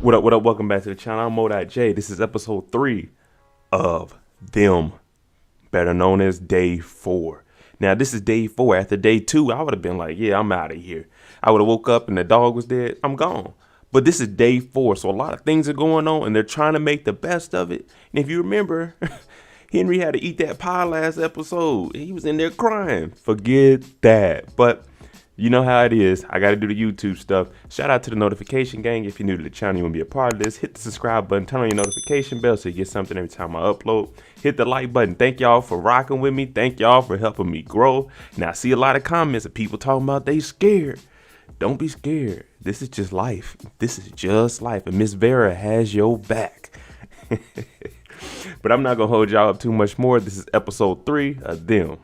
What up? Welcome back to the channel. I'm Mo.J. This is episode 3 of Them, better known as day 4. Now, this is day 4. After day 2, I would have been like, yeah, I'm out of here. I would have woke up and the dog was dead. I'm gone. But this is day 4, so a lot of things are going on, and they're trying to make the best of it. And if you remember, Henry had to eat that pie last episode. He was in there crying. Forget that. But you know how it is. I got to do the YouTube stuff. Shout out to the notification gang. If you're new to the channel, you want to be a part of this, hit the subscribe button, turn on your notification bell so you get something every time I upload. Hit the like button. Thank y'all for rocking with me. Thank y'all for helping me grow. Now, I see a lot of comments of people talking about they scared. Don't be scared. This is just life. This is just life. And Miss Vera has your back. But I'm not going to hold y'all up too much more. This is episode 3 of Them.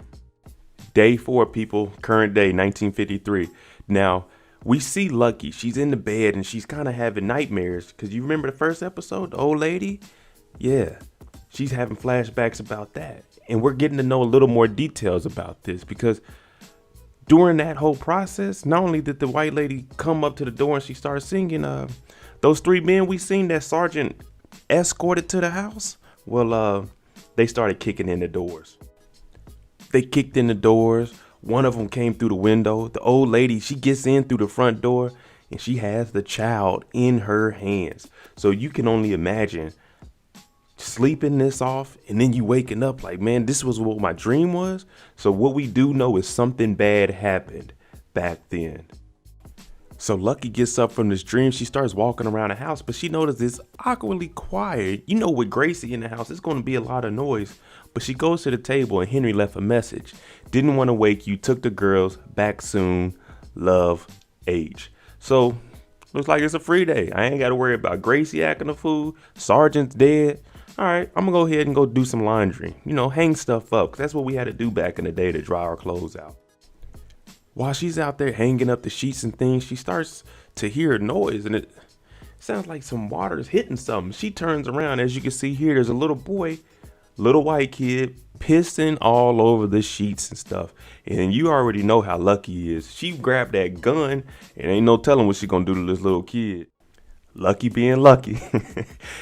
Day 4, people, current day, 1953. Now, we see Lucky. She's in the bed and she's kind of having nightmares. Because you remember the first episode, the old lady? Yeah, she's having flashbacks about that. And we're getting to know a little more details about this. Because during that whole process, not only did the white lady come up to the door and she started singing, those 3 men we seen that sergeant escorted to the house, well, they started kicking in the doors. They kicked in the doors. One of them came through the window. The old lady, she gets in through the front door and she has the child in her hands. So you can only imagine sleeping this off and then you waking up like, man, this was what my dream was. So what we do know is something bad happened back then. So Lucky gets up from this dream. She starts walking around the house, but she notices it's awkwardly quiet. You know, with Gracie in the house, it's going to be a lot of noise. But she goes to the table and Henry left a message. Didn't want to wake you, took the girls, back soon, love, H. So looks like it's a free day. I ain't got to worry about Gracie acting a fool. Sergeant's dead. All right, I'm going to go ahead and go do some laundry. You know, hang stuff up. 'Cause that's what we had to do back in the day to dry our clothes out. While she's out there hanging up the sheets and things, she starts to hear a noise and it sounds like some water is hitting something. She turns around. As you can see here, there's a little boy, little white kid, pissing all over the sheets and stuff. And you already know how Lucky is. She grabbed that gun and ain't no telling what she gonna do to this little kid. Lucky being lucky.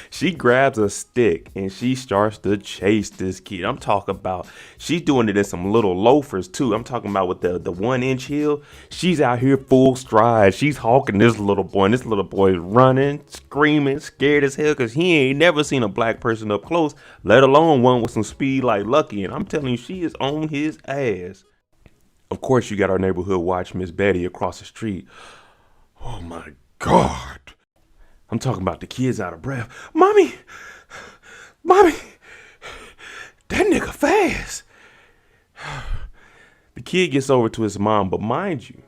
She grabs a stick and she starts to chase this kid. I'm talking about, she's doing it in some little loafers too. I'm talking about with the 1-inch heel. She's out here full stride. She's hawking this little boy, and this little boy is running, screaming, scared as hell because he ain't never seen a black person up close, let alone one with some speed like Lucky. And I'm telling you, she is on his ass. Of course, you got our neighborhood watch, Miss Betty, across the street. Oh my God. I'm talking about the kids out of breath. Mommy, that nigga fast. The kid gets over to his mom, but mind you,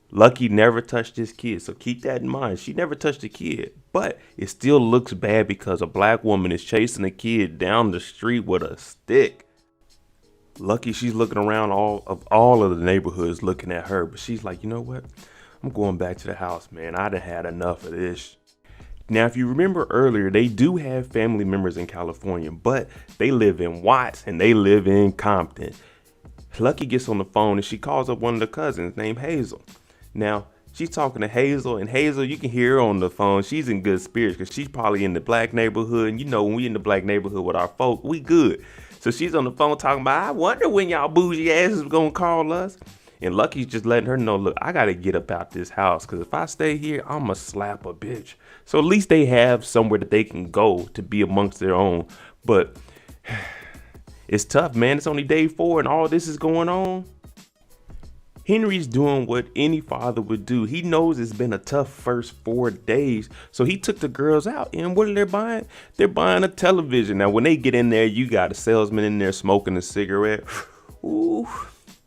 Lucky never touched this kid. So keep that in mind. She never touched the kid, but it still looks bad because a black woman is chasing a kid down the street with a stick. Lucky, she's looking around all of the neighborhoods looking at her, but she's like, you know what? I'm going back to the house, man. I done had enough of this. Now, if you remember earlier, they do have family members in California, but they live in Watts and they live in Compton. Lucky gets on the phone and she calls up one of the cousins named Hazel. Now, she's talking to Hazel, and Hazel, you can hear her on the phone. She's in good spirits because she's probably in the black neighborhood. And you know, when we in the black neighborhood with our folk, we good. So she's on the phone talking about, I wonder when y'all bougie asses gonna call us. And Lucky's just letting her know, look, I got to get up out this house because if I stay here, I'm going to slap a bitch. So at least they have somewhere that they can go to be amongst their own. But it's tough, man. It's only day 4 and all this is going on. Henry's doing what any father would do. He knows it's been a tough first 4 days. So he took the girls out. And what are they buying? They're buying a television. Now, when they get in there, you got a salesman in there smoking a cigarette. Ooh.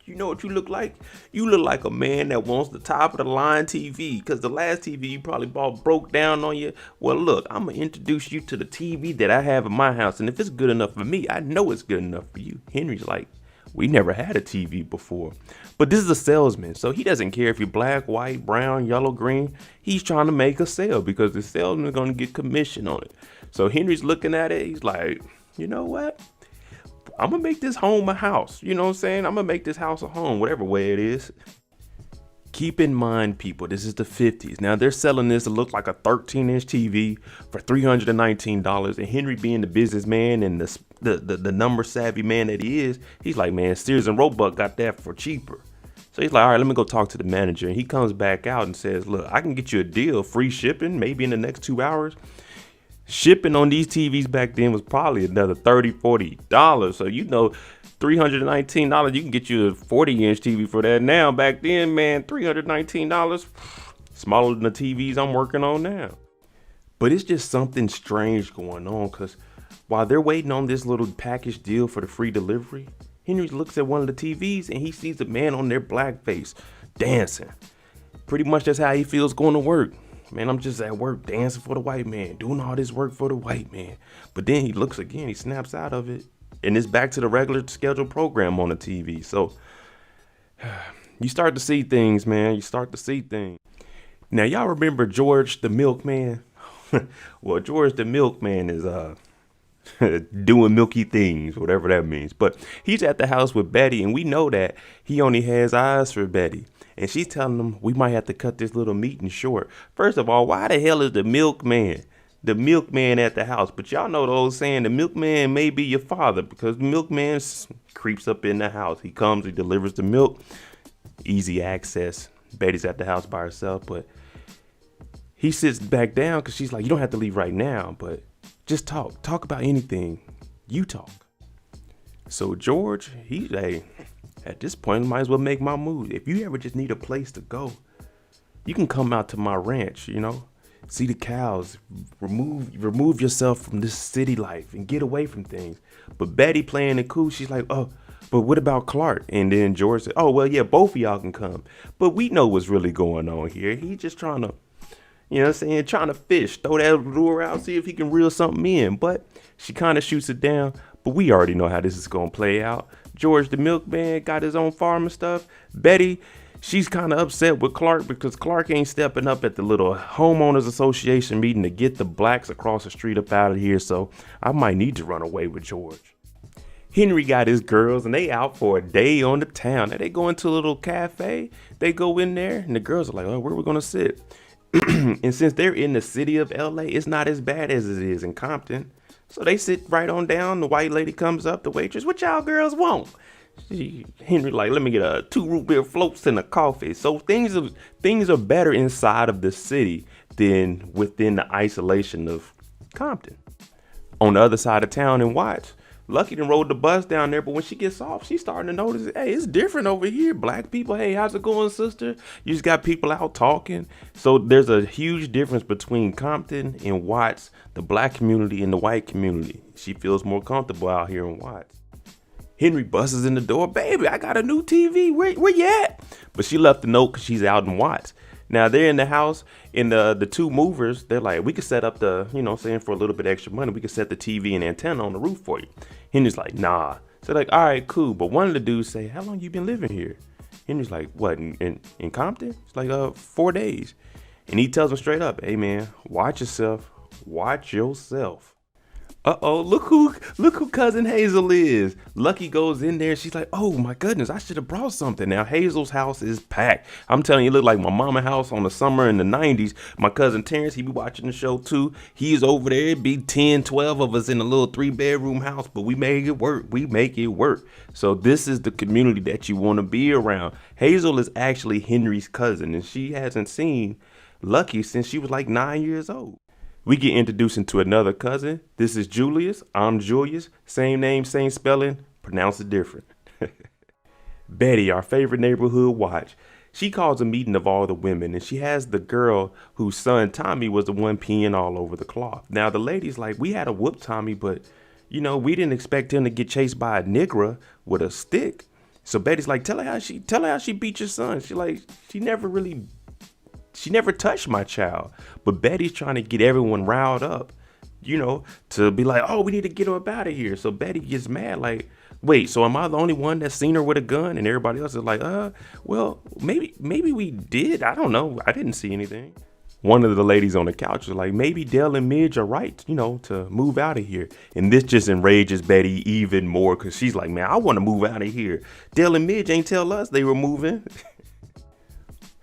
You know what you look like? You look like a man that wants the top of the line TV because the last TV you probably bought broke down on you. Well, look, I'm going to introduce you to the TV that I have in my house. And if it's good enough for me, I know it's good enough for you. Henry's like, we never had a TV before. But this is a salesman, so he doesn't care if you're black, white, brown, yellow, green. He's trying to make a sale because the salesman is going to get commission on it. So Henry's looking at it. He's like, you know what? I'm going to make this home a house. You know what I'm saying? I'm going to make this house a home, whatever way it is. Keep in mind, people, this is the 50s. Now they're selling this to look like a 13-inch TV for $319. And Henry, being the businessman and the number savvy man that he is, he's like, man, Sears and Roebuck got that for cheaper. So he's like, all right, let me go talk to the manager. And he comes back out and says, look, I can get you a deal, free shipping, maybe in the next 2 hours. Shipping on these TVs back then was probably another $30, $40. So, you know, $319, you can get you a 40-inch TV for that now. Back then, man, $319, smaller than the TVs I'm working on now. But it's just something strange going on, because while they're waiting on this little package deal for the free delivery, Henry looks at one of the TVs and he sees a man on there blackface dancing. Pretty much that's how he feels going to work. Man, I'm just at work dancing for the white man, doing all this work for the white man. But then he looks again, he snaps out of it, and it's back to the regular scheduled program on the TV. So you start to see things, man. You start to see things. Now, y'all remember George the Milkman? Well, George the Milkman is doing milky things, whatever that means. But he's at the house with Betty, and we know that he only has eyes for Betty. And she's telling him, we might have to cut this little meeting short. First of all, why the hell is the milkman at the house? But y'all know the old saying, the milkman may be your father, because the milkman creeps up in the house. He comes, he delivers the milk, easy access. Betty's at the house by herself, but he sits back down because she's like, you don't have to leave right now, but just talk about anything. You talk. So George, he's like, at this point, I might as well make my move. If you ever just need a place to go, you can come out to my ranch, you know, see the cows, remove yourself from this city life and get away from things. But Betty, playing it cool, she's like, oh, but what about Clark? And then George said, oh, well, yeah, both of y'all can come. But we know what's really going on here. He's just trying to, you know what I'm saying, trying to fish, throw that lure out, see if he can reel something in. But she kind of shoots it down. But we already know how this is going to play out. George the milkman got his own farm and stuff. Betty, she's kind of upset with Clark because Clark ain't stepping up at the little homeowners association meeting to get the blacks across the street up out of here. So I might need to run away with George. Henry got his girls and they out for a day on the town. Now they go into a little cafe. They go in there and the girls are like, oh, where we going to sit? And since they're in the city of LA, it's not as bad as it is in Compton. So they sit right on down. The white lady comes up, the waitress, what y'all girls want? Henry like, let me get a 2 root beer floats and a coffee. So things are better inside of the city than within the isolation of Compton. On the other side of town in Watts, Lucky done rode the bus down there, but when she gets off, she's starting to notice, hey, it's different over here. Black people, hey, how's it going, sister? You just got people out talking. So there's a huge difference between Compton and Watts, the black community and the white community. She feels more comfortable out here in Watts. Henry busts in the door, baby, I got a new TV. Where you at? But she left a note because she's out in Watts. Now they're in the house, and the two movers, they're like, we could set up the, you know, saying for a little bit extra money, we could set the TV and antenna on the roof for you. Henry's like, nah. So they're like, all right, cool. But one of the dudes say, how long you been living here? Henry's like, what, in Compton? It's like 4 days. And he tells him straight up, hey man, watch yourself. Watch yourself. Uh-oh, look who cousin Hazel is. Lucky goes in there. She's like, oh my goodness, I should have brought something. Now Hazel's house is packed. I'm telling you, it looked like my mama house on the summer in the 90s. My cousin Terrence, he be watching the show too. He's over there. It'd be 10, 12 of us in a little 3-bedroom house, but we make it work. We make it work. So this is the community that you want to be around. Hazel is actually Henry's cousin, and she hasn't seen Lucky since she was like 9 years old. We get introduced into another cousin. This is Julius. I'm Julius. Same name, same spelling. Pronounce it different. Betty, our favorite neighborhood watch. She calls a meeting of all the women, and she has the girl whose son Tommy was the one peeing all over the cloth. Now the lady's like, we had to whoop Tommy, but you know, we didn't expect him to get chased by a nigger with a stick. So Betty's like, tell her how she beat your son. She never touched my child. But Betty's trying to get everyone riled up, you know, to be like, oh, we need to get him up out of here. So Betty gets mad, like, wait, so am I the only one that's seen her with a gun? And everybody else is like, well, maybe we did. I don't know. I didn't see anything. One of the ladies on the couch is like, maybe Dell and Midge are right, you know, to move out of here. And this just enrages Betty even more because she's like, man, I want to move out of here. Dell and Midge ain't tell us they were moving.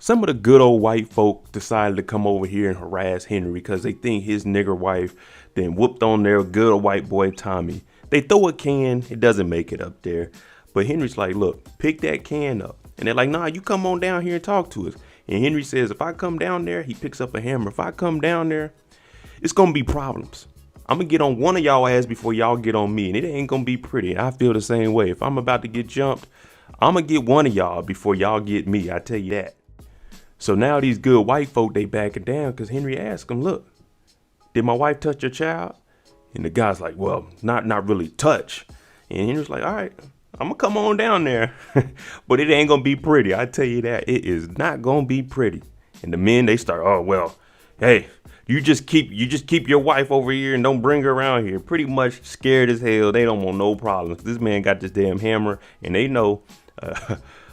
Some of the good old white folk decided to come over here and harass Henry because they think his nigger wife then whooped on their good old white boy Tommy. They throw a can, it doesn't make it up there. But Henry's like, look, pick that can up. And they're like, nah, you come on down here and talk to us. And Henry says, if I come down there, he picks up a hammer. If I come down there, it's going to be problems. I'm going to get on one of y'all ass before y'all get on me. And it ain't going to be pretty. I feel the same way. If I'm about to get jumped, I'm going to get one of y'all before y'all get me. I tell you that. So now these good white folk, they backing down because Henry asked him, look, did my wife touch your child? And the guy's like, well, not really touch. And Henry's like, all right, I'm going to come on down there. But it ain't going to be pretty. I tell you that. It is not going to be pretty. And the men, they start, oh, well, hey, you just keep your wife over here and don't bring her around here. Pretty much scared as hell. They don't want no problems. This man got this damn hammer and they know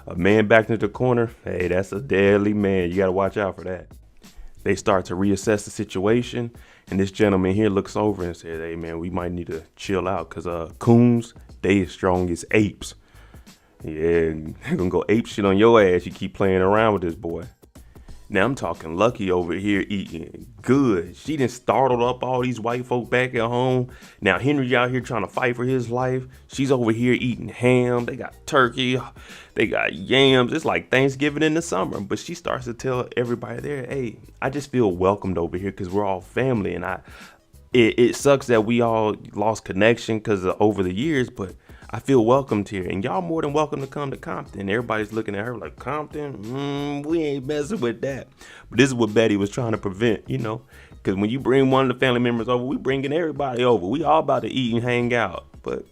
a man backed into the corner. Hey, that's a deadly man. You got to watch out for that. They start to reassess the situation. And this gentleman here looks over and says, hey, man, we might need to chill out because coons, they as strong as apes. Yeah, they're going to go ape shit on your ass. You keep playing around with this boy. Now I'm talking Lucky over here eating good. She done startled up all these white folk back at home. Now Henry out here trying to fight for his life. She's over here eating ham. They got turkey. They got yams. It's like Thanksgiving in the summer. But she starts to tell everybody there, hey, I just feel welcomed over here because we're all family. And it sucks that we all lost connection because over the years, but I feel welcomed here, and y'all more than welcome to come to Compton. Everybody's looking at her like, Compton? We ain't messing with that. But this is what Betty was trying to prevent, you know, because when you bring one of the family members over, we bringing everybody over. We all about to eat and hang out, but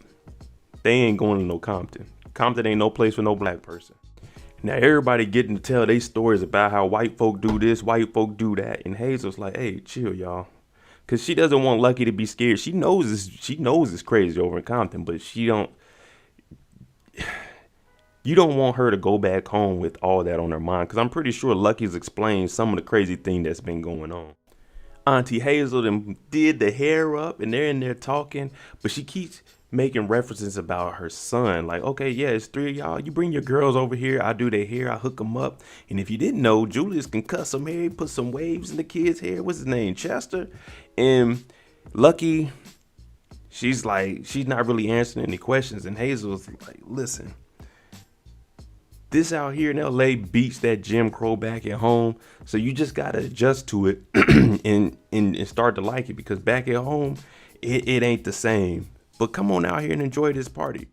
they ain't going to no Compton. Compton ain't no place for no black person. Now everybody getting to tell their stories about how white folk do this, white folk do that, and Hazel's like, hey, chill, y'all. Because she doesn't want Lucky to be scared. She knows it's crazy over in Compton, but you don't want her to go back home with all that on her mind, because I'm pretty sure Lucky's explained some of the crazy thing that's been going on. Auntie Hazel them did the hair up and they're in there talking, but she keeps making references about her son. Like, okay, yeah, it's three of y'all. You bring your girls over here. I do their hair. I hook them up. And if you didn't know, Julius can cut some hair, put some waves in the kid's hair. What's his name? Chester. And Lucky, she's not really answering any questions. And Hazel's like, listen, this out here in LA beats that Jim Crow back at home. So you just got to adjust to it and start to like it, because back at home, it ain't the same. But come on out here and enjoy this party.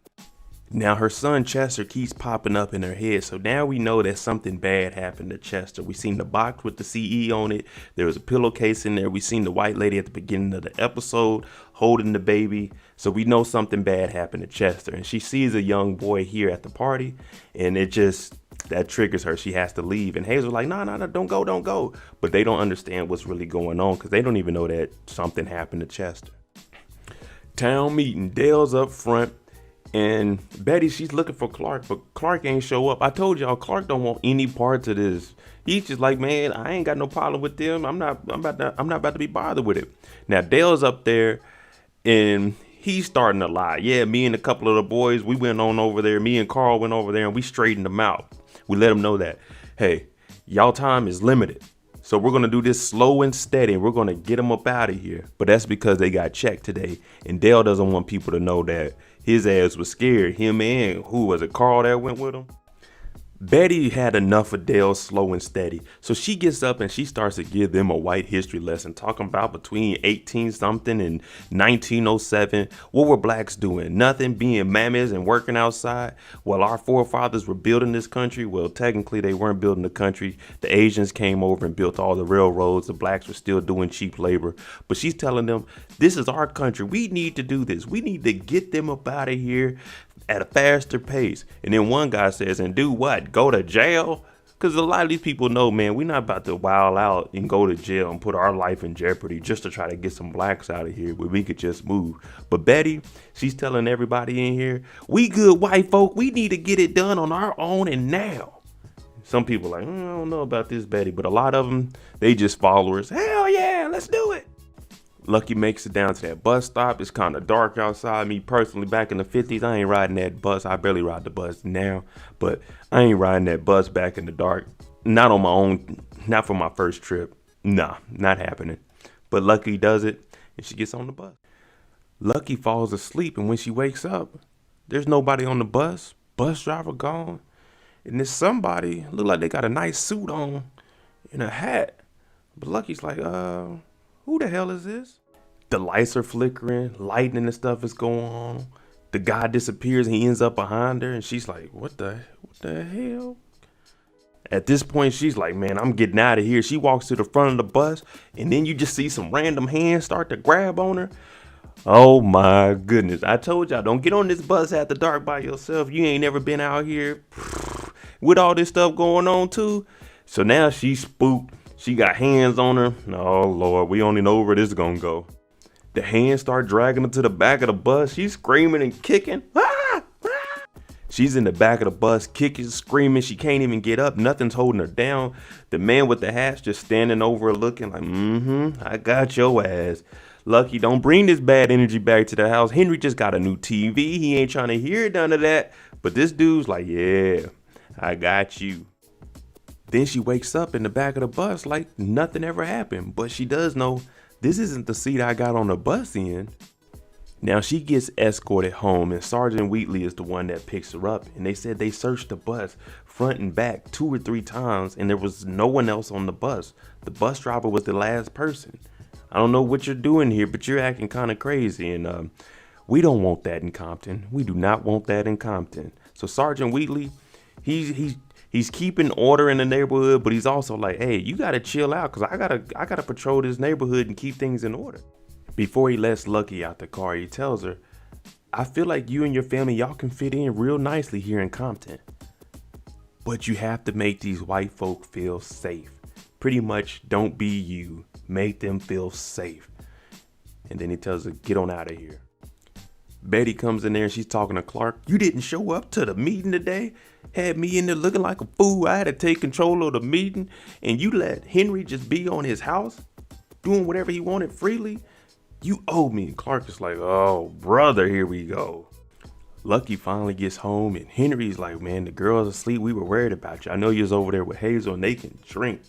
Now her son Chester keeps popping up in her head. So now we know that something bad happened to Chester. We seen the box with the CE on it. There was a pillowcase in there. We seen the white lady at the beginning of the episode holding the baby. So we know something bad happened to Chester. And she sees a young boy here at the party. And that triggers her. She has to leave. And Hazel's like, no, don't go. But they don't understand what's really going on, because they don't even know that something happened to Chester. Town meeting. Dale's up front. And Betty, she's looking for Clark, but Clark ain't show up. I told y'all, Clark don't want any parts of this. He's just like, man, I ain't got no problem with them. I'm not about to be bothered with it. Now Dale's up there and he's starting to lie. Yeah, me and a couple of the boys, we went on over there. Me and Carl went over there and we straightened them out. We let them know that, hey, y'all time is limited. So we're going to do this slow and steady, and we're going to get them up out of here. But that's because they got checked today. And Dale doesn't want people to know that his ass was scared. Him and who was it, Carl, that went with him? Betty had enough of Dale slow and steady. So she gets up and she starts to give them a white history lesson, talking about between 18 something and 1907. What were blacks doing? Nothing, being mammies and working outside. Well, our forefathers were building this country. Well, technically they weren't building the country. The Asians came over and built all the railroads. The blacks were still doing cheap labor. But she's telling them, this is our country. We need to do this. We need to get them up out of here at a faster pace. And then one guy says, and do what? Go to jail? Because a lot of these people know, man, we're not about to wild out and go to jail and put our life in jeopardy just to try to get some blacks out of here where we could just move. But Betty, she's telling everybody in here, we good white folk, we need to get it done on our own and now. Some people are like, I don't know about this, Betty, but a lot of them, they just followers. Hell yeah, let's do it. Lucky makes it down to that bus stop. It's kind of dark outside. Me personally, back in the 50s, I ain't riding that bus. I barely ride the bus now, but I ain't riding that bus back in the dark. Not on my own, not for my first trip. Nah, not happening. But Lucky does it, and she gets on the bus. Lucky falls asleep, and when she wakes up, there's nobody on the bus. Bus driver gone. And there's somebody, look like they got a nice suit on and a hat. But Lucky's like, who the hell is this? The lights are flickering, lightning and stuff is going on. The guy disappears and he ends up behind her, and she's like, what the hell? At this point, she's like, man, I'm getting out of here. She walks to the front of the bus, and then you just see some random hands start to grab on her. Oh my goodness. I told y'all, don't get on this bus after dark by yourself. You ain't never been out here with all this stuff going on too. So now she's spooked. She got hands on her. Oh Lord, we only know where this is gonna go. The hands start dragging her to the back of the bus. She's screaming and kicking. Ah! Ah! She's in the back of the bus, kicking, screaming. She can't even get up. Nothing's holding her down. The man with the hat's just standing over her looking like, I got your ass. Lucky, don't bring this bad energy back to the house. Henry just got a new TV. He ain't trying to hear none of that. But this dude's like, yeah, I got you. Then she wakes up in the back of the bus like nothing ever happened. But she does know this isn't the seat I got on the bus in. Now she gets escorted home, and Sergeant Wheatley is the one that picks her up. And they said they searched the bus front and back 2 or 3 times, and there was no one else on the bus. The bus driver was the last person. I don't know what you're doing here, but you're acting kind of crazy, and we don't want that in Compton. We do not want that in Compton. So Sergeant Wheatley, he's keeping order in the neighborhood, but he's also like, hey, you gotta chill out, cause I gotta patrol this neighborhood and keep things in order. Before he lets Lucky out the car, he tells her, I feel like you and your family, y'all can fit in real nicely here in Compton, but you have to make these white folk feel safe. Pretty much, don't be you. Make them feel safe. And then he tells her, get on out of here. Betty comes in there and she's talking to Clark. You didn't show up to the meeting today. Had me in there looking like a fool. I had to take control of the meeting. And you let Henry just be on his house, doing whatever he wanted freely. You owe me. And Clark is like, oh, brother, here we go. Lucky finally gets home and Henry's like, man, the girl's asleep. We were worried about you. I know you was over there with Hazel and they can drink.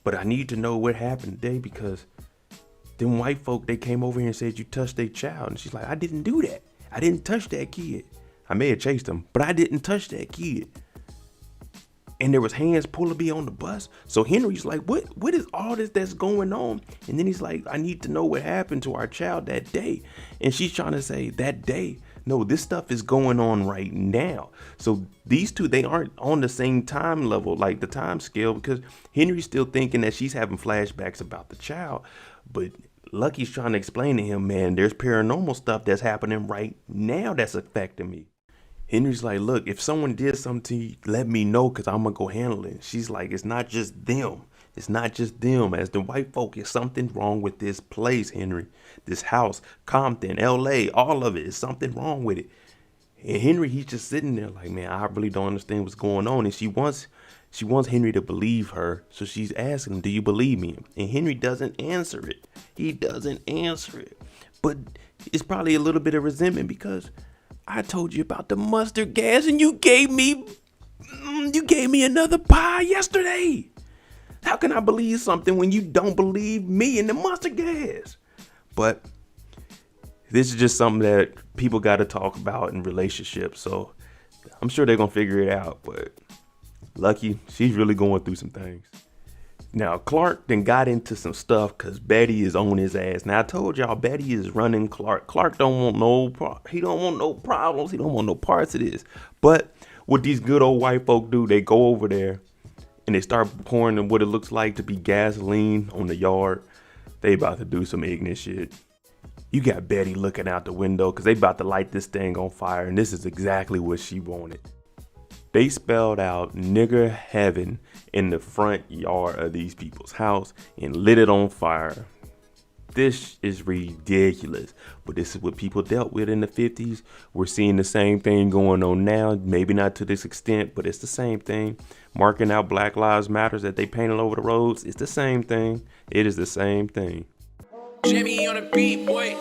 But I need to know what happened today because them white folk, they came over here and said you touched their child. And she's like, I didn't do that. I didn't touch that kid. I may have chased him, but I didn't touch that kid. And there was hands pulling me on the bus. So Henry's like, what is all this that's going on? And then he's like, I need to know what happened to our child that day. And she's trying to say that day. No, this stuff is going on right now. So these two, they aren't on the same time level, like the time scale, because Henry's still thinking that she's having flashbacks about the child. But Lucky's trying to explain to him, man, there's paranormal stuff that's happening right now that's affecting me. Henry's like, look, if someone did something to you, let me know because I'm going to go handle it. She's like, it's not just them. It's not just them. As the white folk, there's something wrong with this place, Henry. This house, Compton, LA, all of it. There's something wrong with it. And Henry, he's just sitting there like, man, I really don't understand what's going on. And she wants Henry to believe her. So she's asking him, do you believe me? And Henry doesn't answer it. He doesn't answer it. But it's probably a little bit of resentment because I told you about the mustard gas and you gave me another pie yesterday. How can I believe something when you don't believe me and the mustard gas? But this is just something that people got to talk about in relationships. So I'm sure they're going to figure it out. But Lucky, she's really going through some things. Now, Clark then got into some stuff because Betty is on his ass. Now, I told y'all Betty is running Clark. Clark don't want no problems. He don't want no parts of this. But what these good old white folk do, they go over there and they start pouring what it looks like to be gasoline on the yard. They about to do some ignorant shit. You got Betty looking out the window because they about to light this thing on fire. And this is exactly what she wanted. They spelled out nigger heaven in the front yard of these people's house and lit it on fire. This is ridiculous, but this is what people dealt with in the 50s. We're seeing the same thing going on now, maybe not to this extent, but it's the same thing. Marking out Black Lives Matters that they painted over the roads, it's the same thing. It is the same thing. Jamie on the beat, boy.